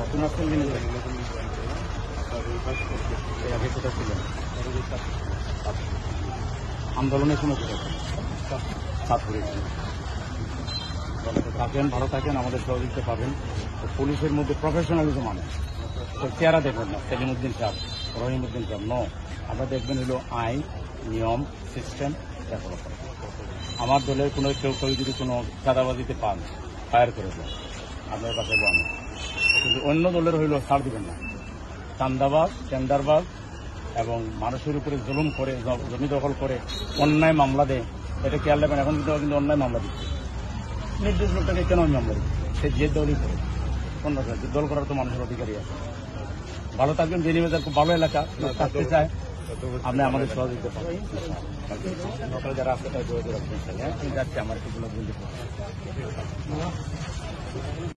নতুন আসছেন দিনে আগে কোথায় ছিলেন? আন্দোলনের সময় কোথায় ছাত্র থাকেন, ভালো থাকেন, আমাদের সহযোগিতা পাবেন। পুলিশের মধ্যে প্রফেশনালিজম মানে তো চেহারা দেখবেন না সেলিমউদ্দিন সাহেব, রহিমউদ্দিন সাহেব, ন আমরা দেখবেন হলো আইন, নিয়ম, সিস্টেম ডেভেলপ করা। আমার দলের কোনো কেউ যদি কোনো চাঁদাবাজিতে পান ফায়ার করে দেন, আপনার কাছে আমি কিন্তু অন্য দলের হইল ছাড় দিবেন না। চান্দাবাজ, টেন্ডারবাজ এবং মানুষের উপরে জুলুম করে, জমি দখল করে অন্যায় মামলা দেয়, এটা খেয়াল রাখবেন। এখন কিন্তু অন্যায় মামলা দিচ্ছে, নির্দেশ লোকটাকে কেন আমি মামলা দিচ্ছি? সে যে দলই করে, অন্য দল করার তো মানুষের অধিকারী আছে। ভালো থাকবেন। বেনিবাজার খুব ভালো এলাকা, থাকতে চায়, আপনি আমাদের সহযোগিতা পাবেন। যারা আসতে চায় যোগাযোগ রাখবেন, যাচ্ছে আমার কিছু